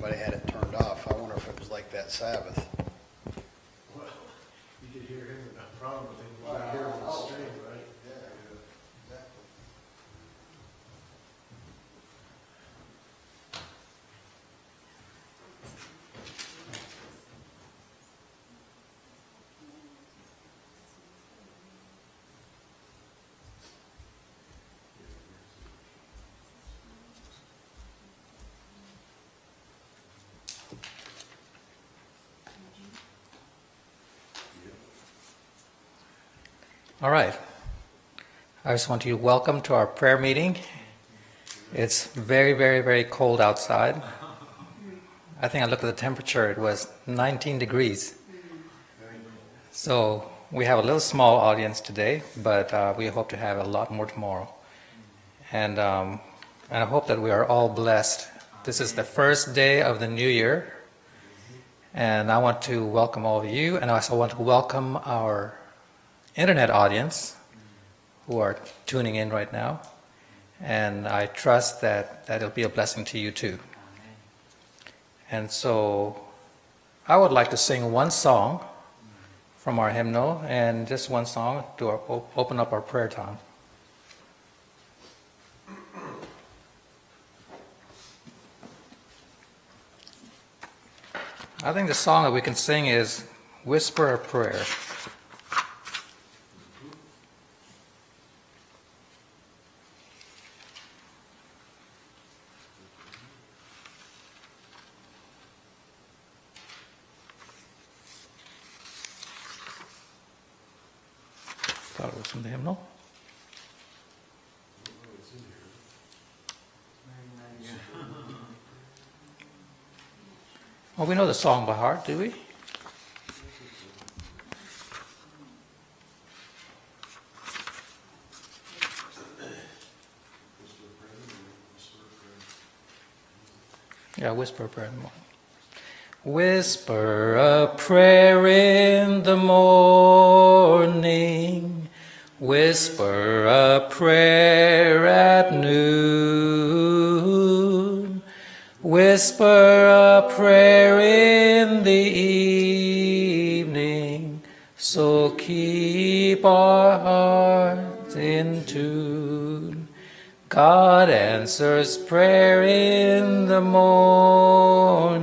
anybody had it turned off. I wonder if it was like that Sabbath. Well, you could hear him, no problem with him, you could hear him on the stream, right? Yeah, exactly. All right. I just want to welcome to our prayer meeting. It's very, very, very cold outside. I think I looked at the temperature, it was 19 degrees. So we have a little small audience today, but we hope to have a lot more tomorrow. And I hope that we are all blessed. This is the first day of the new year. And I want to welcome all of you, and I also want to welcome our internet audience who are tuning in right now, and I trust that it'll be a blessing to you too. And so I would like to sing one song from our hymnal, and just one song to open up our prayer time. I think the song that we can sing is Whisper a Prayer. Thought it was from the hymnal. Well, we know the song by heart, do we? Yeah, whisper a prayer in the morning. Whisper a prayer in the morning, whisper a prayer at noon, whisper a prayer in the evening, so keep our hearts in tune. God answers prayer in the morning,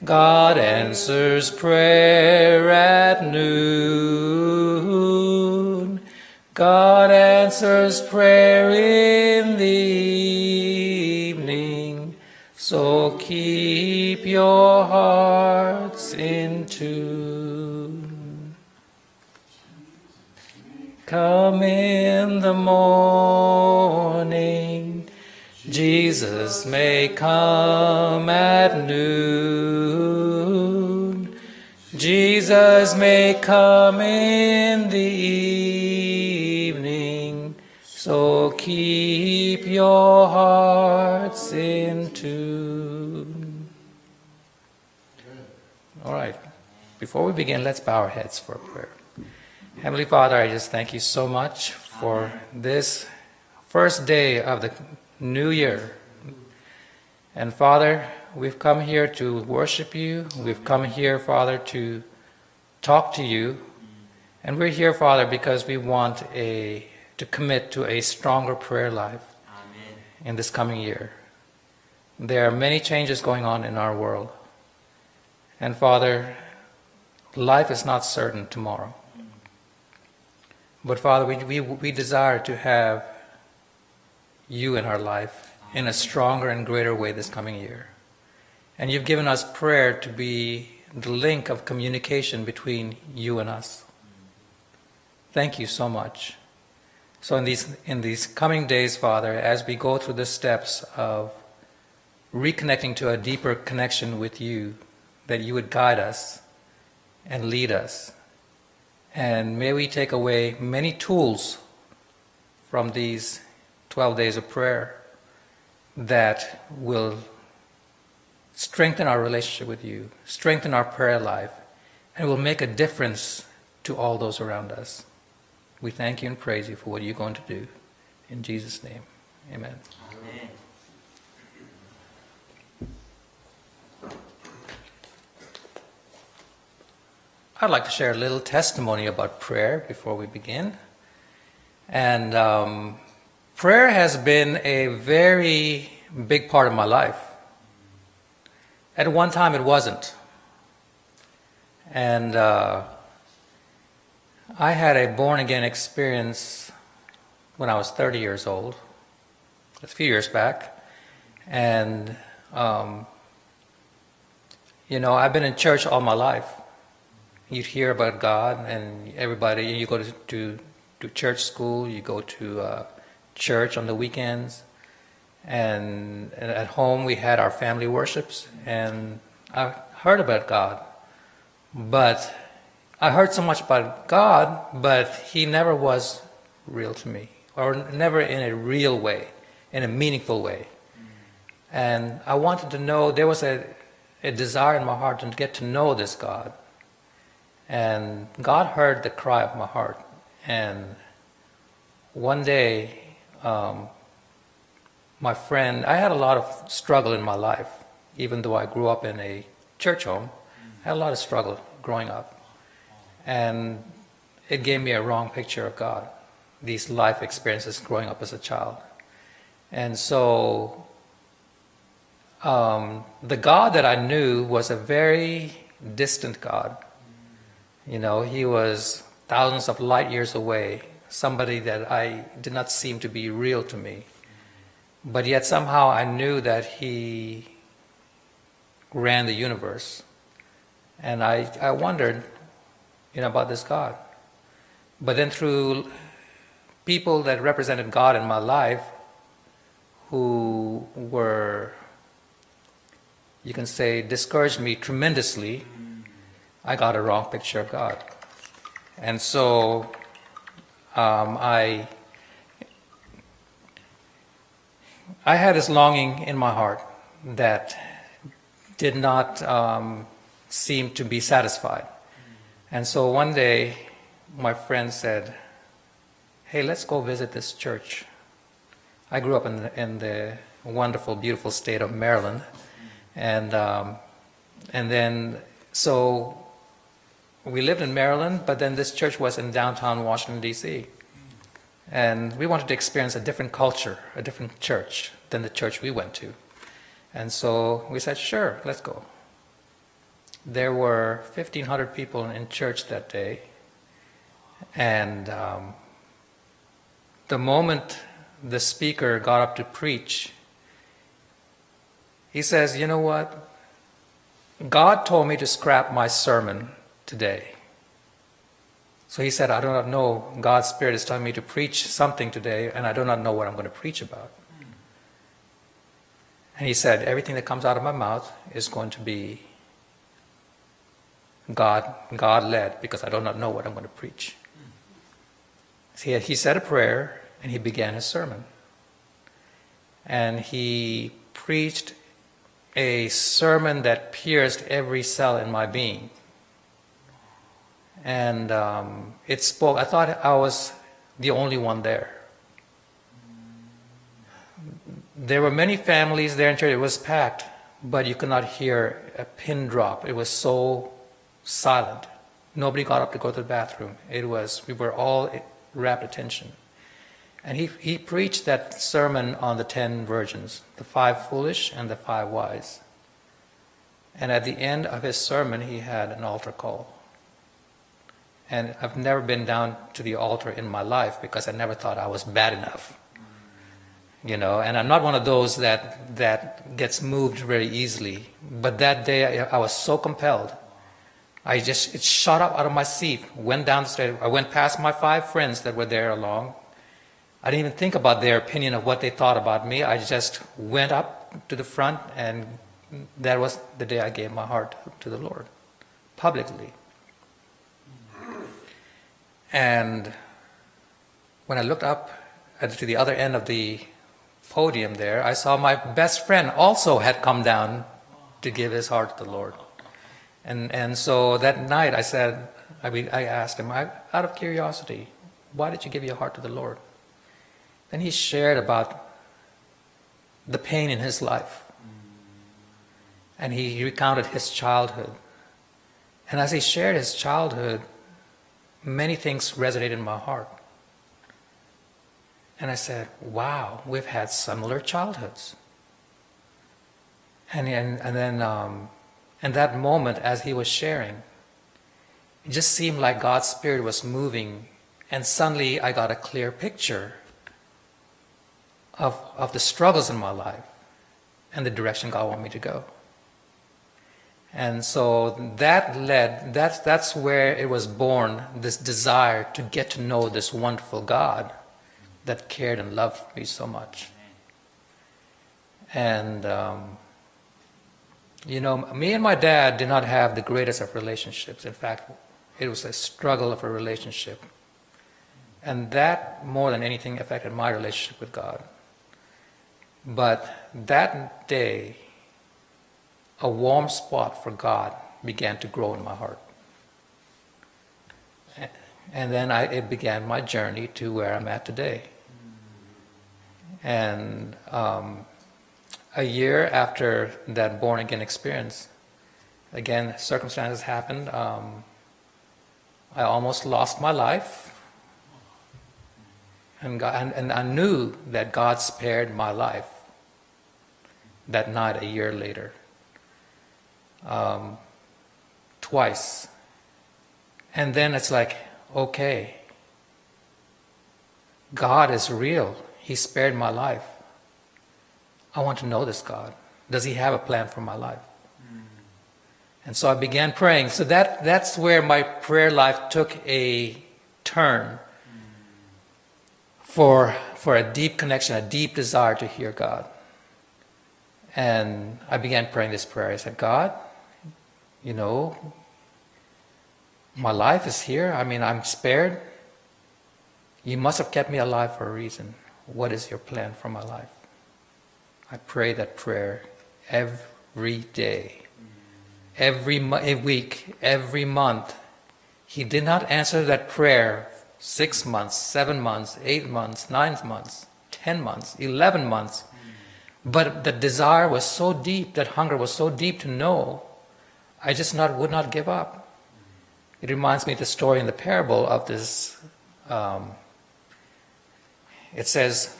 God answers prayer at noon, God answers prayer in the evening, so keep your hearts in tune. Come in the morning, Jesus may come at noon, Jesus may come in the evening, so keep your hearts in tune. All right, before we begin, let's bow our heads for a prayer. Heavenly Father, I just thank you so much for this first day of the new year. And Father, we've come here to worship you. We've come here, Father, to talk to you. And we're here, Father, because we want to commit to a stronger prayer life in this coming year. There are many changes going on in our world. And Father, life is not certain tomorrow. But Father, we desire to have you in our life in a stronger and greater way this coming year. And you've given us prayer to be the link of communication between you and us. Thank you so much. So in these coming days, Father, as we go through the steps of reconnecting to a deeper connection with you, that you would guide us and lead us. And may we take away many tools from these 12 days of prayer that will strengthen our relationship with you, strengthen our prayer life, and will make a difference to all those around us. We thank you and praise you for what you're going to do. In Jesus' name, amen. Amen. I'd like to share a little testimony about prayer before we begin. And prayer has been a very big part of my life. At one time, it wasn't. And I had a born-again experience when I was 30 years old, a few years back. And, I've been in church all my life. You'd hear about God, and everybody, you go to church school, you go to church on the weekends, and at home we had our family worships, and I heard about God. But I heard so much about God, but He never was real to me, or never in a real way, in a meaningful way. And I wanted to know, there was a desire in my heart to get to know this God. And God heard the cry of my heart. And one day, my friend, I had a lot of struggle in my life, even though I grew up in a church home. I had a lot of struggle growing up. And it gave me a wrong picture of God, these life experiences growing up as a child. And so the God that I knew was a very distant God. He was thousands of light years away, somebody that I did not seem to be real to me. But yet somehow I knew that He ran the universe. And I wondered, about this God. But then through people that represented God in my life, who were, you can say, discouraged me tremendously, I got a wrong picture of God. And so I had this longing in my heart that did not seem to be satisfied. And so one day, my friend said, "Hey, let's go visit this church." I grew up in the wonderful, beautiful state of Maryland. And then, so we lived in Maryland, but then this church was in downtown Washington, D.C. And we wanted to experience a different culture, a different church than the church we went to. And so we said, sure, let's go. There were 1,500 people in church that day. And the moment the speaker got up to preach, he says, "You know what? God told me to scrap my sermon today." So he said, "I do not know, God's Spirit is telling me to preach something today, and I do not know what I'm going to preach about." And he said, "Everything that comes out of my mouth is going to be God-led, because I do not know what I'm going to preach." He said a prayer, and he began his sermon. And he preached a sermon that pierced every cell in my being. And it spoke, I thought I was the only one there. There were many families there in church. It was packed, but you could not hear a pin drop. It was so silent. Nobody got up to go to the bathroom. We were all rapt attention. And he preached that sermon on the 10 virgins, the 5 foolish and the 5 wise. And at the end of his sermon, he had an altar call. And I've never been down to the altar in my life because I never thought I was bad enough. And I'm not one of those that gets moved very easily. But that day I was so compelled. It shot up out of my seat, went down the stairs. I went past my 5 friends that were there along. I didn't even think about their opinion of what they thought about me. I just went up to the front, and that was the day I gave my heart to the Lord, publicly. And when I looked up to the other end of the podium there, I saw my best friend also had come down to give his heart to the Lord. And so that night I asked him, out of curiosity, why did you give your heart to the Lord? Then he shared about the pain in his life. And he recounted his childhood. And as he shared his childhood, many things resonated in my heart. And I said, wow, we've had similar childhoods. And then in that moment, as he was sharing, it just seemed like God's Spirit was moving, and suddenly I got a clear picture of the struggles in my life and the direction God wanted me to go. And so that's where it was born, this desire to get to know this wonderful God that cared and loved me so much. And, me and my dad did not have the greatest of relationships. In fact, it was a struggle of a relationship. And that, more than anything, affected my relationship with God. But that day, a warm spot for God began to grow in my heart. And then it began my journey to where I'm at today. And a year after that born-again experience, again, circumstances happened. I almost lost my life. And I knew that God spared my life that night a year later. Twice. And then it's like, okay, God is real. He spared my life. I want to know this God. Does He have a plan for my life? And so I began praying. So that's where my prayer life took a turn for a deep connection, a deep desire to hear God. And I began praying this prayer. I said, God, my life is here. I mean, I'm spared. You must have kept me alive for a reason. What is your plan for my life? I pray that prayer every day, every week, every month. He did not answer that prayer 6 months, 7 months, 8 months, 9 months, 10 months, 11 months. But the desire was so deep, that hunger was so deep to know, I just would not give up. It reminds me of the story in the parable of this. It says,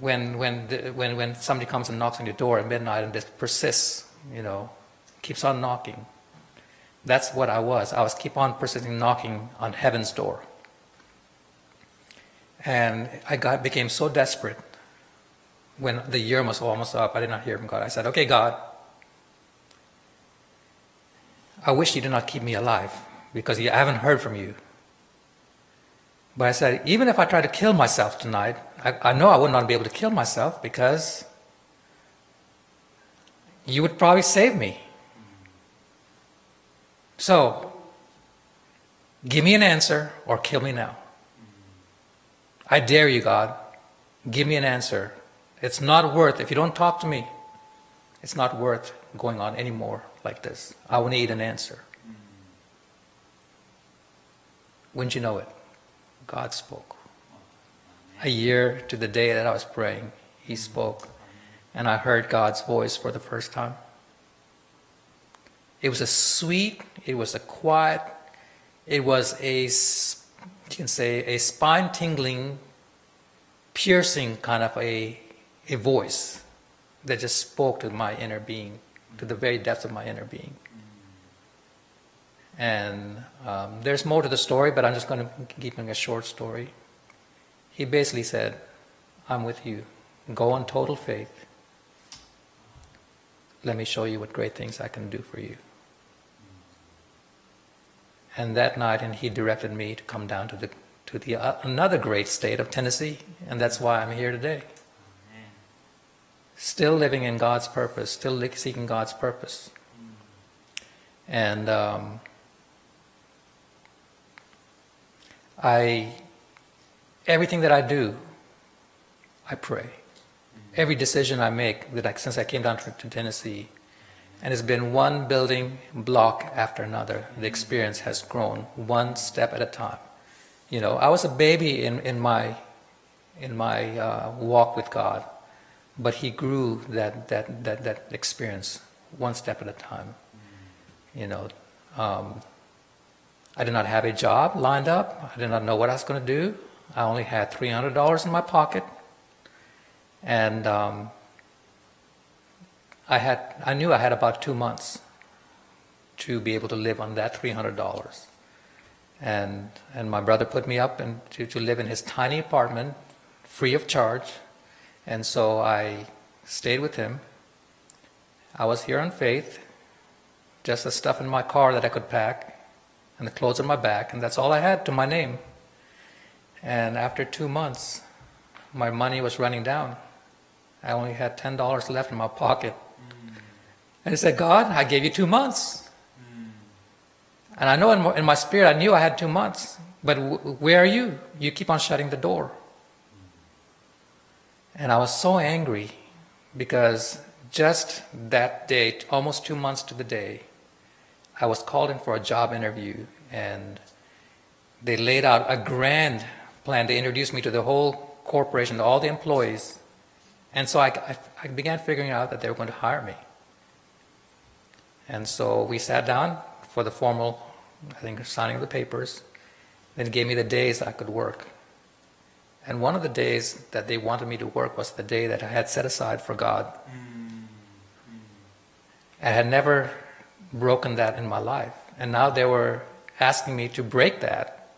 when somebody comes and knocks on your door at midnight and just persists, keeps on knocking. That's what I was. I was keep on persisting knocking on heaven's door. And I became so desperate when the year was almost up. I did not hear from God. I said, okay, God, I wish you did not keep me alive because I haven't heard from you. But I said, even if I try to kill myself tonight, I know I would not be able to kill myself because you would probably save me. So, give me an answer or kill me now. I dare you, God. Give me an answer. It's not worth, if you don't talk to me, it's not worth going on anymore like this. I will need an answer. Wouldn't you know it? God spoke. A year to the day that I was praying, He spoke. And I heard God's voice for the first time. It was a sweet, it was a quiet, it was you can say a spine-tingling, piercing kind of a voice that just spoke to my inner being, to the very depths of my inner being. And there's more to the story, but I'm just going to keep it a short story. He basically said, I'm with you. Go on total faith. Let me show you what great things I can do for you. And that night, and He directed me to come down to another great state of Tennessee, and that's why I'm here today. Still living in God's purpose, still seeking God's purpose. And everything that I do, I pray. Every decision I make, since I came down to Tennessee, and it's been one building block after another, the experience has grown one step at a time. I was a baby in my walk with God, but He grew that experience one step at a time. I did not have a job lined up. I did not know what I was going to do. I only had $300 in my pocket. And I knew I had about 2 months to be able to live on that $300. And my brother put me up and to live in his tiny apartment, free of charge. And so I stayed with him. I was here on faith, just the stuff in my car that I could pack, and the clothes on my back, and that's all I had to my name. And after 2 months, my money was running down. I only had $10 left in my pocket. And I said, God, I gave you 2 months. And I know in my spirit, I knew I had 2 months. But where are you? You keep on shutting the door. And I was so angry because just that day, almost 2 months to the day, I was called in for a job interview, and they laid out a grand plan. They introduced me to the whole corporation, to all the employees. And so I began figuring out that they were going to hire me. And so we sat down for the formal, I think, signing of the papers. Then gave me the days I could work. And one of the days that they wanted me to work was the day that I had set aside for God. I had never broken that in my life. And now they were asking me to break that.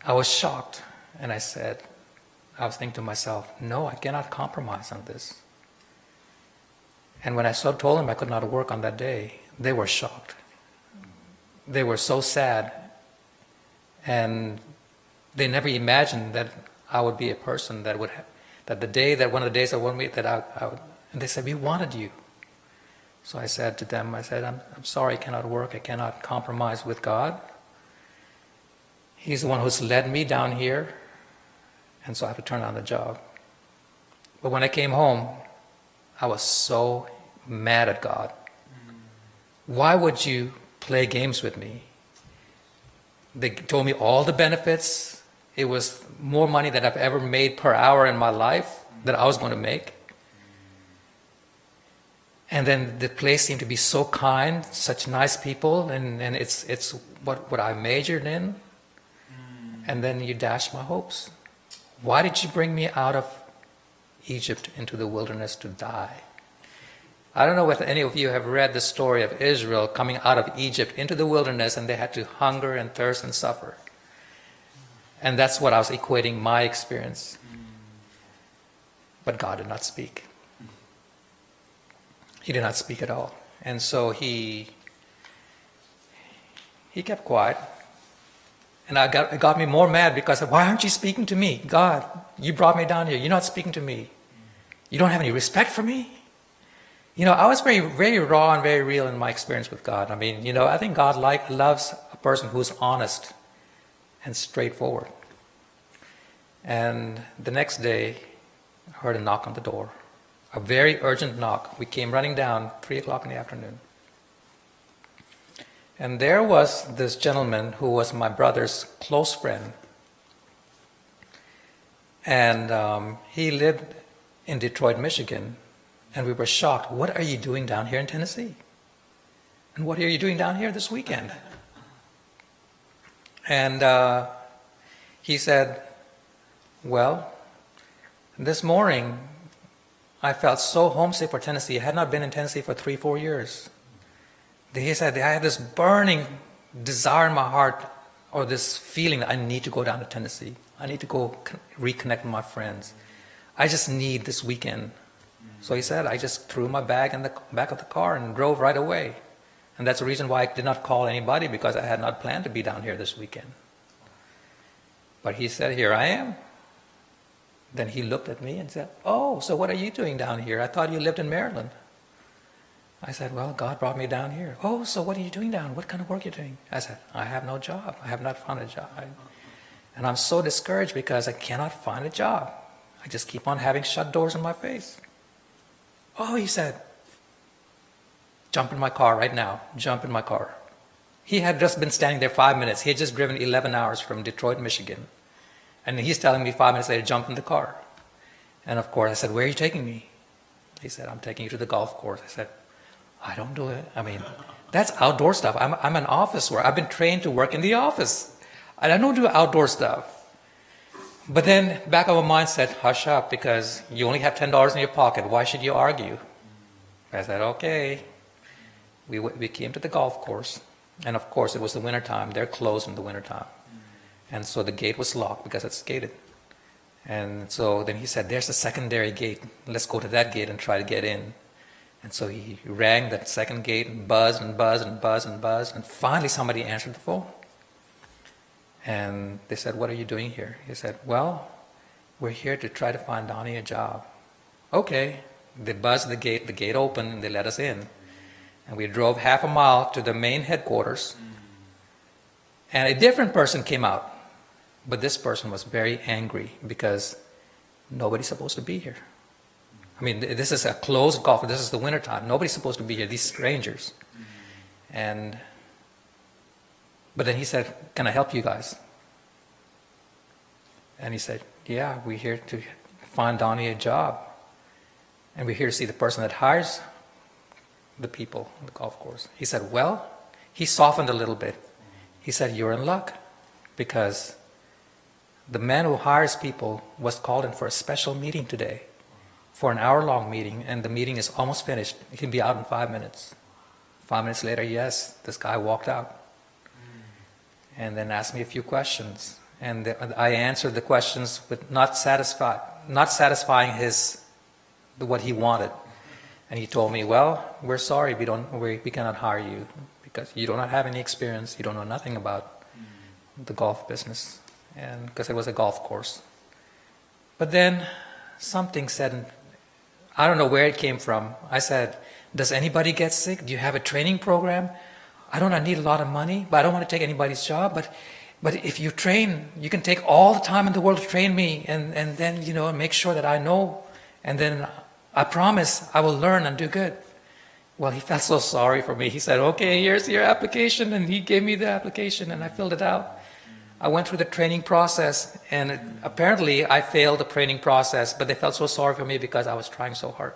I was shocked. And I was thinking to myself, no, I cannot compromise on this. And when I told them I could not work on that day, they were shocked. They were so sad. And they never imagined that I would be a person that would have, that the day that one of the days I wanted me, that I would, and they said, we wanted you. So I said to them, I'm sorry I cannot work, I cannot compromise with God. He's the one who's led me down here, and so I have to turn down the job. But when I came home, I was so mad at God. Why would you play games with me? They told me all the benefits. It was more money than I've ever made per hour in my life that I was going to make. And then the place seemed to be so kind, such nice people, and it's what I majored in. And then you dashed my hopes. Why did you bring me out of Egypt into the wilderness to die? I don't know if any of you have read the story of Israel coming out of Egypt into the wilderness, and they had to hunger and thirst and suffer. And that's what I was equating my experience. But God did not speak. He did not speak at all. And so he kept quiet. And it got me more mad because why aren't you speaking to me? God, you brought me down here. You're not speaking to me. You don't have any respect for me? I was very, very raw and very real in my experience with God. I mean, I think God loves a person who's honest and straightforward. And the next day, I heard a knock on the door. A very urgent knock. We came running down 3 o'clock in the afternoon. And there was this gentleman who was my brother's close friend. And he lived in Detroit, Michigan. And we were shocked. What are you doing down here in Tennessee? And what are you doing down here this weekend? And he said, well, this morning I felt so homesick for Tennessee. I had not been in Tennessee for 3-4 years. He said, I had this burning desire in my heart, or this feeling that I need to go down to Tennessee. I need to go reconnect with my friends. I just need this weekend. So he said, I just threw my bag in the back of the car and drove right away. And that's the reason why I did not call anybody, because I had not planned to be down here this weekend. But he said, here I am. Then he looked at me and said, oh, so what are you doing down here? I thought you lived in Maryland. I said, well, God brought me down here. Oh, so what are you doing down? What kind of work are you doing? I said, I have no job. I have not found a job. And I'm so discouraged because I cannot find a job. I just keep on having shut doors in my face. Oh, he said, jump in my car right now. Jump in my car. He had just been standing there 5 minutes. He had just driven 11 hours from Detroit, Michigan. And he's telling me 5 minutes later, jump in the car. And of course, I said, where are you taking me? He said, I'm taking you to the golf course. I said, I don't do it. I mean, That's outdoor stuff. I'm an office worker. I've been trained to work in the office. And I don't do outdoor stuff. But then back of my mind said, hush up, because you only have $10 in your pocket. Why should you argue? I said, okay. We came to the golf course. And of course, it was the wintertime. They're closed in the wintertime. And so the gate was locked because it's gated. And so then he said, there's a secondary gate. Let's go to that gate and try to get in. And so he rang that second gate and buzzed and buzzed and buzzed and buzzed. And finally somebody answered the phone. And they said, what are you doing here? He said, well, we're here to try to find Donnie a job. Okay. They buzzed the gate opened, and they let us in. And we drove half a mile to the main headquarters. And a different person came out. But this person was very angry because nobody's supposed to be here. I mean, this is a closed golf. This is the wintertime. Nobody's supposed to be here, these strangers. But then he said, can I help you guys? And he said, yeah, we're here to find Donnie a job. And we're here to see the person that hires the people on the golf course. He said, well, he softened a little bit. He said, you're in luck, because the man who hires people was called in for a special meeting today, for an hour-long meeting, and the meeting is almost finished. He can be out in 5 minutes. 5 minutes later, yes, this guy walked out. And then asked me a few questions. And I answered the questions with not satisfying what he wanted. And he told me, well, we're sorry, we cannot hire you because you do not have any experience, you don't know nothing about the golf business, and because it was a golf course. But then something said, I don't know where it came from. I said, does anybody get sick? Do you have a training program? I need a lot of money, but I don't want to take anybody's job. But if you train, you can take all the time in the world to train me, and then, make sure that I know, and then I promise I will learn and do good. Well, he felt so sorry for me. He said, okay, here's your application, and he gave me the application, and I filled it out. I went through the training process, and apparently I failed the training process, but they felt so sorry for me because I was trying so hard.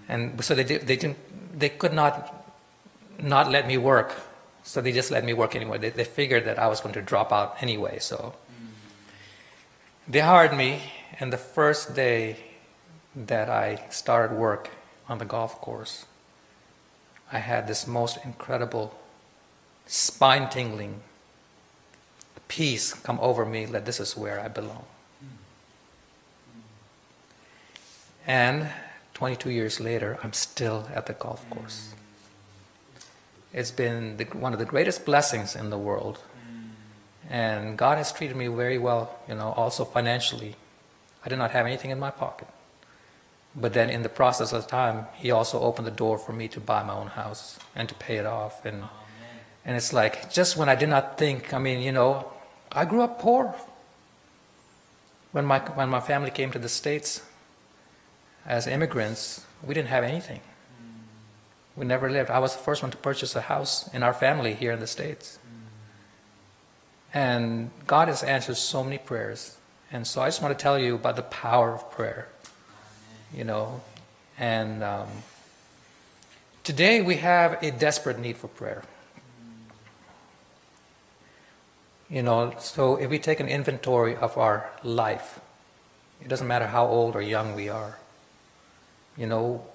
And so they could not let me work. So they just let me work anyway. They figured that I was going to drop out anyway. So they hired me, and the first day that I started work on the golf course, I had this most incredible, spine-tingling peace come over me that this is where I belong. And 22 years later, I'm still at the golf course. It's been one of the greatest blessings in the world. And God has treated me very well, also financially. I did not have anything in my pocket. But then in the process of time, He also opened the door for me to buy my own house and to pay it off. And it's like, just when I did not think, I grew up poor. When my family came to the States as immigrants, we didn't have anything. We never lived. I was the first one to purchase a house in our family here in the States. And God has answered so many prayers. And so I just want to tell you about the power of prayer. And today we have a desperate need for prayer. So if we take an inventory of our life, it doesn't matter how old or young we are,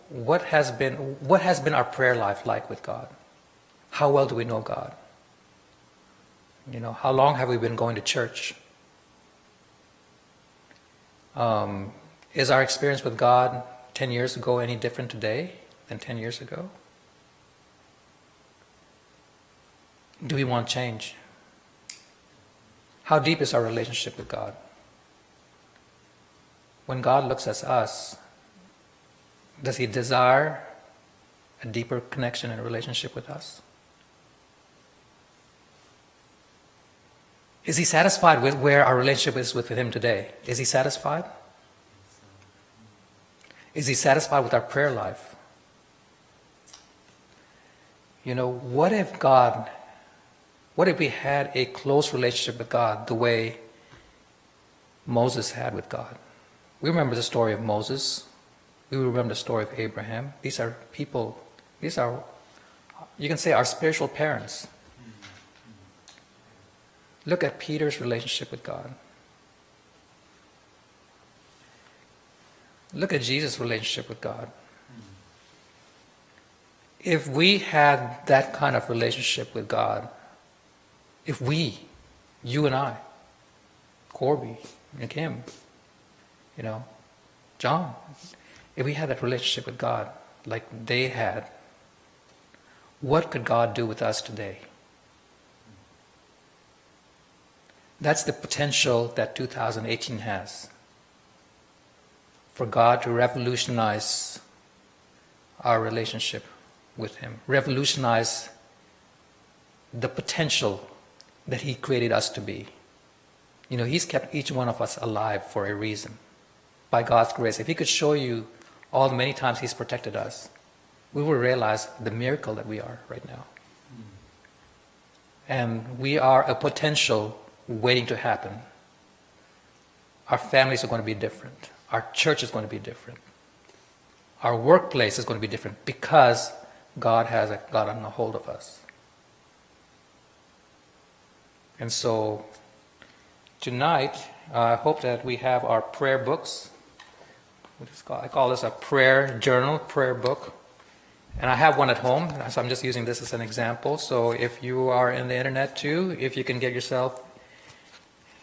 what has been our prayer life like with God? How well do we know God? How long have we been going to church? Is our experience with God 10 years ago any different today than 10 years ago? Do we want change? How deep is our relationship with God? When God looks at us, does He desire a deeper connection and relationship with us? Is He satisfied with where our relationship is with Him today? Is He satisfied? Is He satisfied with our prayer life? What if we had a close relationship with God the way Moses had with God? We remember the story of Moses. We remember the story of Abraham. These are people, these are you can say our spiritual parents. Look at Peter's relationship with God. Look at Jesus' relationship with God. If we had that kind of relationship with God, if we, you and I, Corby and Kim, John, if we had that relationship with God like they had, what could God do with us today? That's the potential that 2018 has. For God to revolutionize our relationship with Him, revolutionize the potential that He created us to be. He's kept each one of us alive for a reason, by God's grace. If He could show you all the many times He's protected us, we will realize the miracle that we are right now. And we are a potential waiting to happen. Our families are going to be different. Our church is going to be different. Our workplace is going to be different because God has gotten a hold of us. And so tonight, I hope that we have our prayer books. I call this a prayer journal, prayer book. And I have one at home, so I'm just using this as an example. So if you are in the internet too, if you can get yourself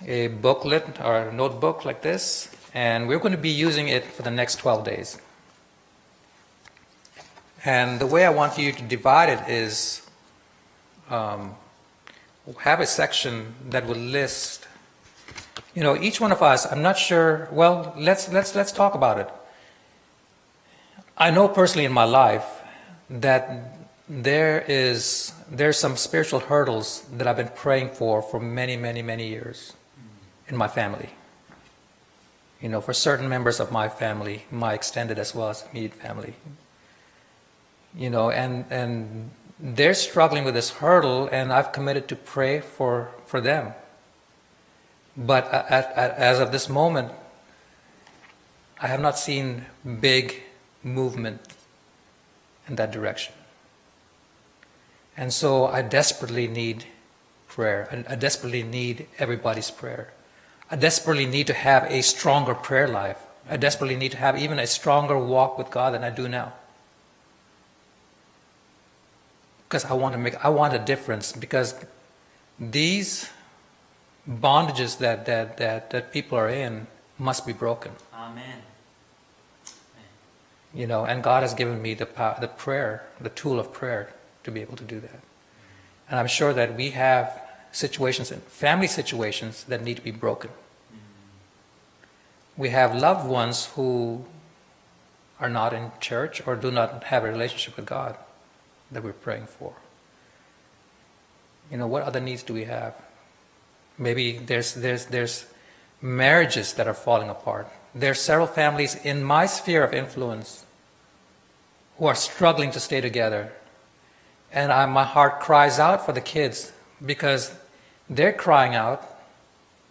a booklet or a notebook like this, and we're going to be using it for the next 12 days. And the way I want you to divide it is have a section that will list, each one of us. I'm not sure. Well, let's talk about it. I know personally in my life that there's some spiritual hurdles that I've been praying for many, many, many years in my family. For certain members of my family, my extended as well as immediate family. And they're struggling with this hurdle, and I've committed to pray for them. But as of this moment, I have not seen big movement in that direction. And so I desperately need prayer. And I desperately need everybody's prayer. I desperately need to have a stronger prayer life. I desperately need to have even a stronger walk with God than I do now. Because I want a difference. Because these bondages that people are in must be broken. Amen. And God has given me the power, the prayer, the tool of prayer to be able to do that. And I'm sure that we have situations, family situations, that need to be broken. We have loved ones who are not in church or do not have a relationship with God that we're praying for. What other needs do we have? Maybe there's marriages that are falling apart. There are several families in my sphere of influence who are struggling to stay together. And my heart cries out for the kids because they're crying out,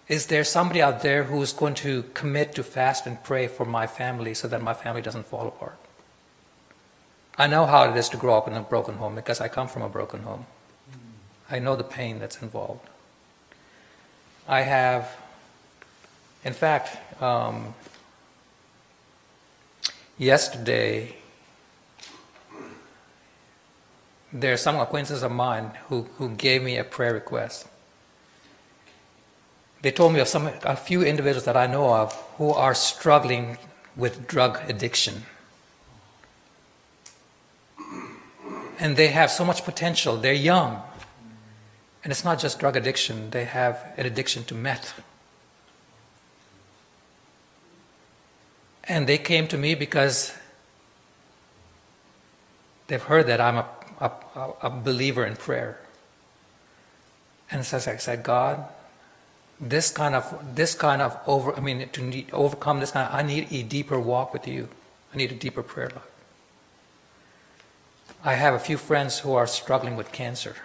is there somebody out there who's going to commit to fast and pray for my family so that my family doesn't fall apart? I know how it is to grow up in a broken home because I come from a broken home. I know the pain that's involved. I have, in fact, yesterday, there are some acquaintances of mine who gave me a prayer request. They told me of a few individuals that I know of who are struggling with drug addiction. And they have so much potential. They're young. And it's not just drug addiction. They have an addiction to meth. And they came to me because they've heard that I'm a believer in prayer. And so I said, God, to overcome this I need a deeper walk with you. I need a deeper prayer life. I have a few friends who are struggling with cancer,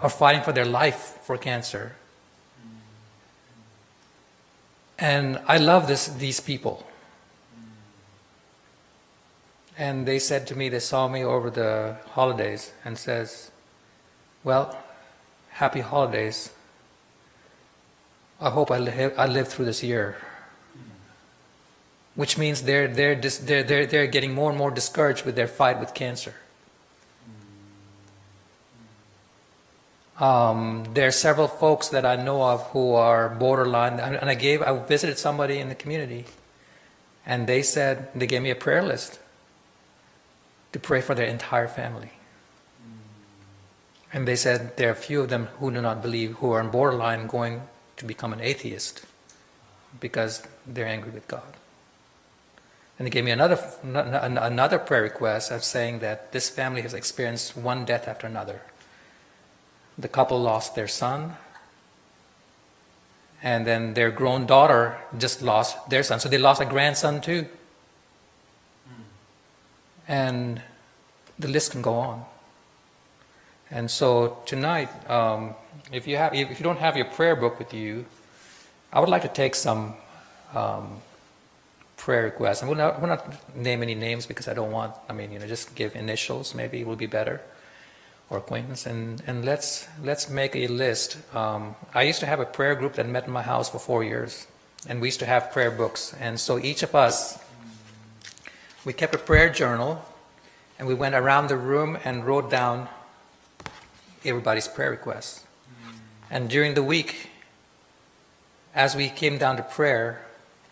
are fighting for their life for cancer. And I love these people. And they said to me, they saw me over the holidays and says, well, happy holidays. I hope I live through this year. Which means they're getting more and more discouraged with their fight with cancer. There are several folks that I know of who are borderline, and I visited somebody in the community, and they gave me a prayer list to pray for their entire family. And they said there are a few of them who do not believe, who are on borderline going to become an atheist because they're angry with God. And they gave me another prayer request of saying that this family has experienced one death after another. The couple lost their son, and then their grown daughter just lost their son. So they lost a grandson too. And the list can go on. And so tonight, if you don't have your prayer book with you, I would like to take some prayer requests. And we'll not name any names because I don't want. Just give initials. Maybe it will be better, or acquaintance. And let's make a list. I used to have a prayer group that met in my house for 4 years, and we used to have prayer books. And so each of us, we kept a prayer journal, and we went around the room and wrote down everybody's prayer requests. And during the week, as we came down to prayer,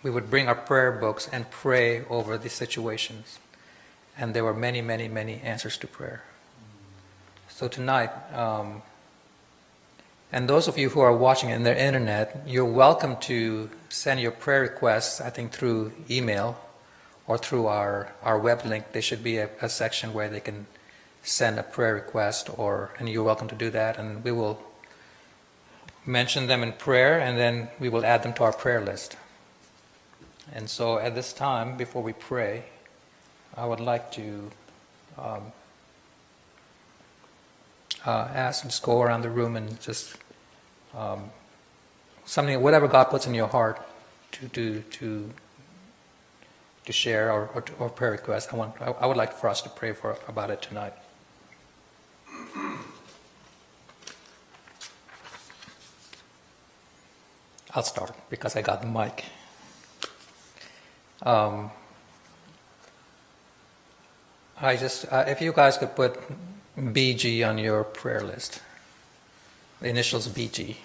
we would bring our prayer books and pray over the situations. And there were many, many, many answers to prayer. So tonight, and those of you who are watching in the internet, you're welcome to send your prayer requests, I think, through email or through our web link. There should be a section where they can send a prayer request, and you're welcome to do that, and we will mention them in prayer, and then we will add them to our prayer list. And so at this time, before we pray, I would like to just go around the room and just something, whatever God puts in your heart to share or prayer request. I would like for us to pray about it tonight. I'll start because I got the mic. If you guys could put BG on your prayer list, the initials BG,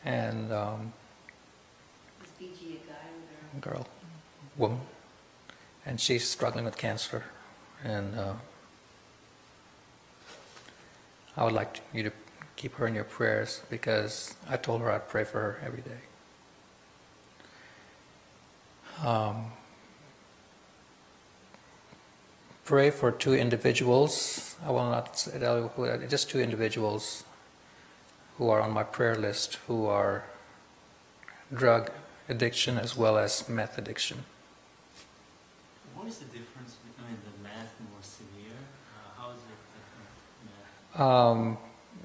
and Is BG a guy or a girl? woman, and she's struggling with cancer, and I would like you to keep her in your prayers because I told her I'd pray for her every day. Pray for 2 individuals. I will not tell you who, just 2 individuals who are on my prayer list who are drug addiction as well as meth addiction. What is the difference between the meth more severe? How is it different?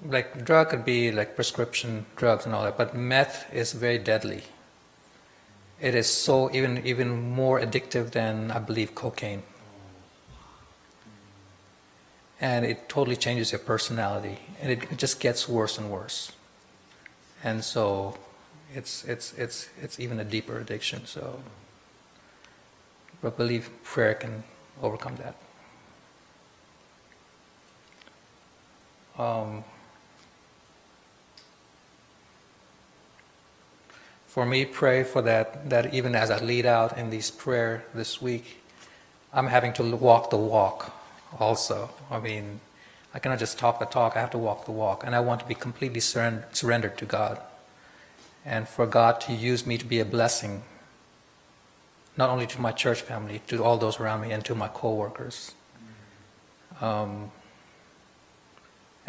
Like drug could be like prescription drugs and all that, but meth is very deadly. It is so even more addictive than, I believe, cocaine. And it totally changes your personality, and it just gets worse and worse. And so it's even a deeper addiction. So I believe prayer can overcome that. For me, pray for that even as I lead out in these prayer this week, I'm having to walk the walk also. I cannot just talk the talk, I have to walk the walk. And I want to be completely surrendered to God. And for God to use me to be a blessing, not only to my church family, to all those around me, and to my co-workers. And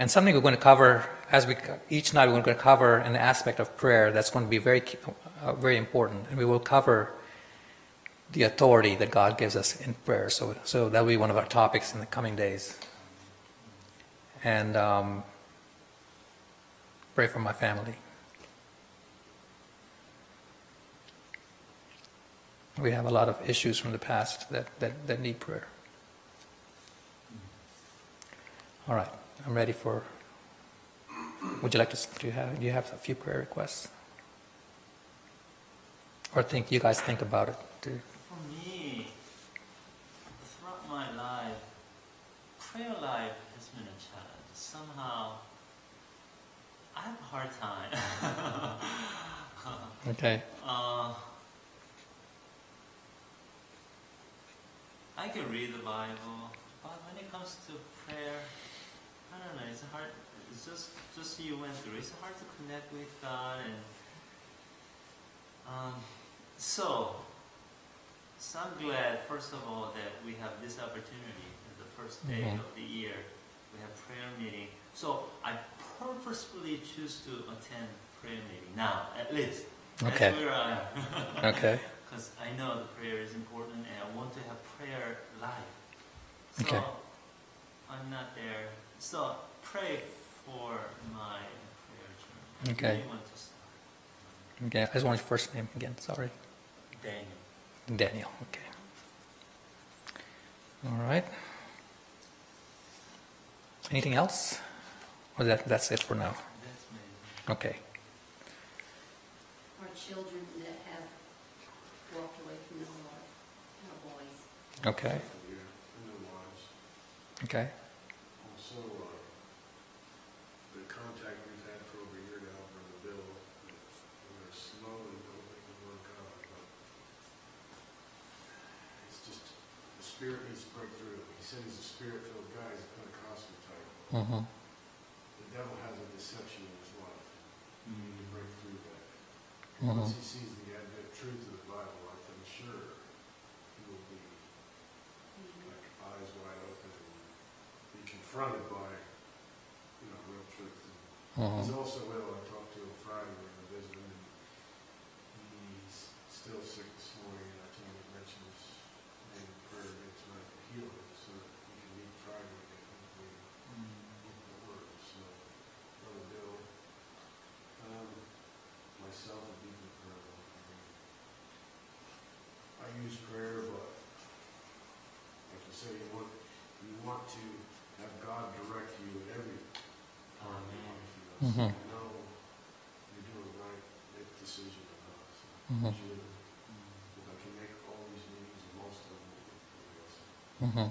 something we're going to cover, each night we're going to cover an aspect of prayer that's going to be very, very important. And we will cover the authority that God gives us in prayer. So that will be one of our topics in the coming days. And pray for my family. We have a lot of issues from the past that need prayer. All right, I'm ready for. Would you like to? Do you have a few prayer requests? Or you guys think about it too? For me, throughout my life, prayer life has been a challenge. Somehow, I have a hard time. Okay. I can read the Bible, but when it comes to prayer, I don't know. It's hard. It's just you went through. It's hard to connect with God, and so I'm glad, first of all, that we have this opportunity at the first day Mhm. of the year. We have prayer meeting. So I purposefully choose to attend prayer meeting now, at least. That's Okay. where I am. Okay. Because I know the prayer is important and I want to have prayer life. So Okay. I'm not there. So pray for my prayer journey. I Okay. really want to start. Okay. I just want your first name again. Sorry. Daniel. Daniel. Okay. All right. Anything else? Or that's it for now? That's me. Okay. Our children that have walked away from the Lord, our boys. Okay. Yeah, and their wives. Okay. Also, the contact we've had for over a year now, Brother Bill, we're slowly opening the Word of God, but it's just, the Spirit needs to break through. He said he's a Spirit-filled guy, he's a Pentecostal type. Mm-hmm. The devil has a deception in his life. We need to break through that. Mhm. Once he sees the advent truth of the Bible, I'm sure he will be like eyes wide open and be confronted by, real truth. Mhm. He's also ill. I talked to him Friday when I visited him, and he's still sick this morning, and I told him to mention his name in prayer again tonight to heal him, so that he can meet Friday again with me with the word. So, Brother Bill, myself, and Deacon prayer. I use prayer, but like you say, you want to have God direct you in every part of your life. So Mhm. you know you're doing the right, make decision or not. So Mhm. usually, if I can make all these meetings, and most of them will be for the rest. Mm-hmm.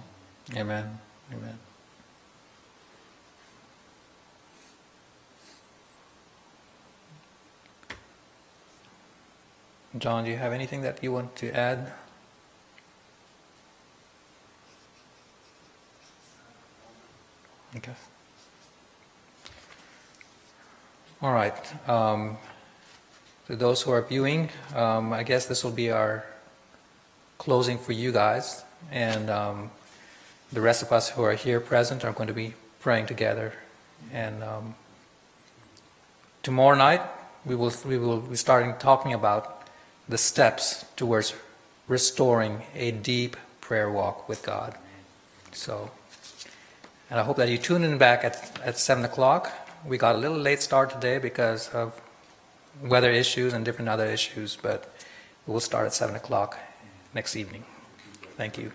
Amen. Amen. John, do you have anything that you want to add? Okay. All right. To those who are viewing, I guess this will be our closing for you guys. And the rest of us who are here present are going to be praying together. And tomorrow night, we will be starting talking about the steps towards restoring a deep prayer walk with God. So, and I hope that you tune in back at 7 o'clock. We got a little late start today because of weather issues and different other issues, but we'll start at 7 o'clock next evening. Thank you.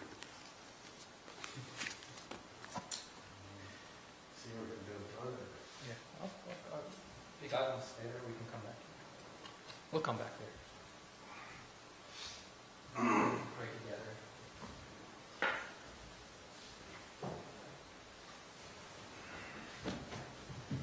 See what we can do in front of it. Yeah. You got us there, we can come back. We'll come back there.